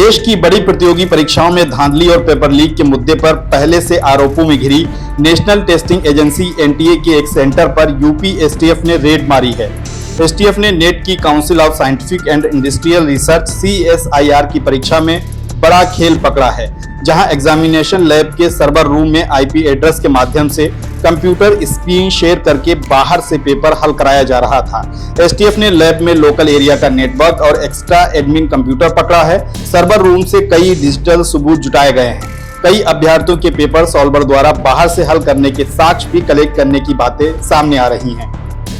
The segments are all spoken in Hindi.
देश की बड़ी प्रतियोगी परीक्षाओं में धांधली और पेपर लीक के मुद्दे पर पहले से आरोपों में घिरी नेशनल टेस्टिंग एजेंसी एनटीए के एक सेंटर पर यूपी एसटीएफ ने रेड मारी है। एसटीएफ ने नेट की council of scientific and industrial research CSIR की परीक्षा में बड़ा खेल पकड़ा है, जहां एग्जामिनेशन लैब के सर्वर रूम में IP एड्रेस के माध्यम से कंप्यूटर स्क्रीन शेयर करके बाहर से पेपर हल कराया जा रहा था। एसटीएफ ने लैब में लोकल एरिया का नेटवर्क और एक्स्ट्रा एडमिन कंप्यूटर पकड़ा है। सर्वर रूम से कई डिजिटल सबूत जुटाए गए हैं। कई अभ्यर्थियों के पेपर सॉल्वर द्वारा बाहर से हल करने के साक्ष्य भी कलेक्ट करने की बातें सामने आ रही हैं।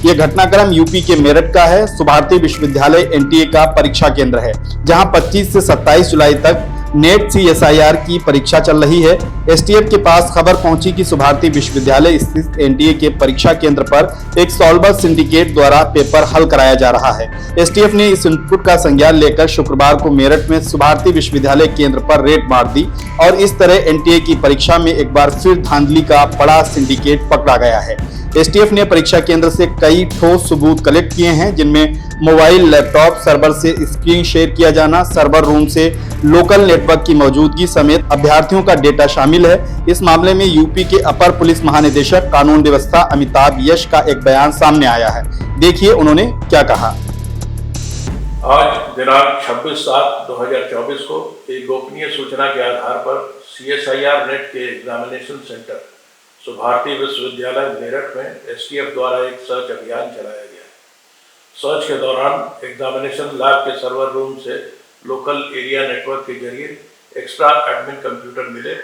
ये घटनाक्रम यूपी के मेरठ का है। सुभारती विश्वविद्यालय एनटीए का परीक्षा केंद्र है, जहां 25 से 27 जुलाई तक नेट CSIR की परीक्षा चल रही है। एसटीएफ के पास खबर पहुंची कि सुभारती विश्वविद्यालय स्थित एनटीए के परीक्षा केंद्र पर एक सॉल्वर सिंडिकेट द्वारा पेपर हल कराया जा रहा है। एसटीएफ ने इस इनपुट का संज्ञान लेकर शुक्रवार को मेरठ में सुभारती विश्वविद्यालय केंद्र पर रेड मार दी और इस तरह एनटीए की परीक्षा में एक बार फिर धांधली का बड़ा सिंडिकेट पकड़ा गया है। एसटीएफ ने परीक्षा केंद्र से कई ठोस सबूत कलेक्ट किए हैं, जिनमें मोबाइल, लैपटॉप, सर्वर से स्क्रीन शेयर किया जाना, सर्वर रूम से लोकल नेटवर्क की मौजूदगी समेत अभ्यर्थियों का डेटा शामिल है। इस मामले में यूपी के अपर पुलिस महानिदेशक कानून व्यवस्था अमिताभ यश का एक बयान सामने आया है। देखिए उन्होंने क्या कहा। आज दिनांक 26/7/2024 को एक गोपनीय सूचना के आधार पर CSIR नेट के एग्जामिनेशन सेंटर सुभारती विश्वविद्यालय मेरठ में एसटीएफ द्वारा एक सर्च अभियान चलाया गया। सर्च के दौरान एग्जामिनेशन लैब के सर्वर रूम से लोकल एरिया नेटवर्क के जरिए एक्स्ट्रा एडमिन कंप्यूटर मिले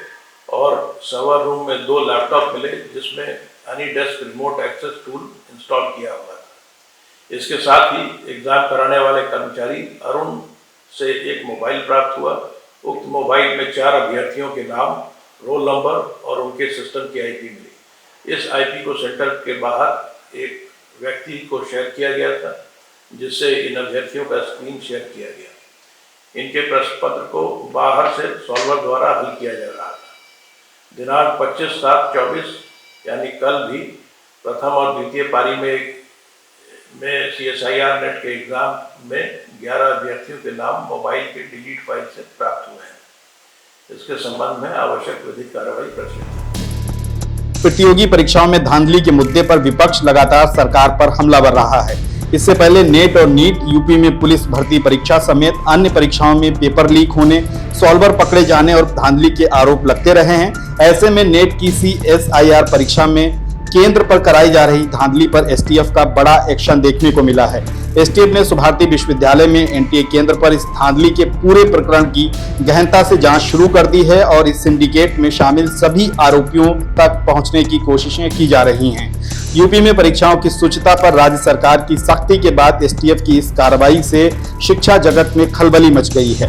और सर्वर रूम में 2 लैपटॉप मिले, जिसमें AnyDesk remote access tool install किया हुआ था। इसके साथ ही एग्जाम कराने वाले कर्मचारी अरुण से एक मोबाइल प्राप्त हुआ। उक्त मोबाइल में 4 अभ्यर्थियों के नाम, रोल नंबर और उनके सिस्टम की IP मिली। इस IP को सेंटर के बाहर एक व्यक्ति को शेयर किया गया था, जिससे इन अभ्यर्थियों का स्क्रीन शेयर किया गया। इनके प्रश्न पत्र को बाहर से सॉल्वर द्वारा हल किया जा रहा था। दिनांक 25/7/24 यानी कल भी प्रथम और द्वितीय पारी में CSIR नेट के एग्जाम में 11 अभ्यर्थियों के नाम मोबाइल के डिलीट फाइल से प्राप्त हुए हैं। इसके संबंध में आवश्यक विधिक कार्रवाई कर सकती है। प्रतियोगी परीक्षाओं में धांधली के मुद्दे पर विपक्ष लगातार सरकार पर हमलावर रहा है। इससे पहले नेट और नीट, यूपी में पुलिस भर्ती परीक्षा समेत अन्य परीक्षाओं में पेपर लीक होने, सॉल्वर पकड़े जाने और धांधली के आरोप लगते रहे हैं। ऐसे में नेट की CSIR परीक्षा में केंद्र पर कराई जा रही धांधली पर एसटीएफ का बड़ा एक्शन देखने को मिला है। एसटीएफ ने सुभारती विश्वविद्यालय में एनटीए केंद्र पर इस धांधली के पूरे प्रकरण की गहनता से जांच शुरू कर दी है और इस सिंडिकेट में शामिल सभी आरोपियों तक पहुंचने की कोशिशें की जा रही हैं। यूपी में परीक्षाओं की शुचिता पर राज्य सरकार की सख्ती के बाद एसटीएफ की इस कार्रवाई से शिक्षा जगत में खलबली मच गई है।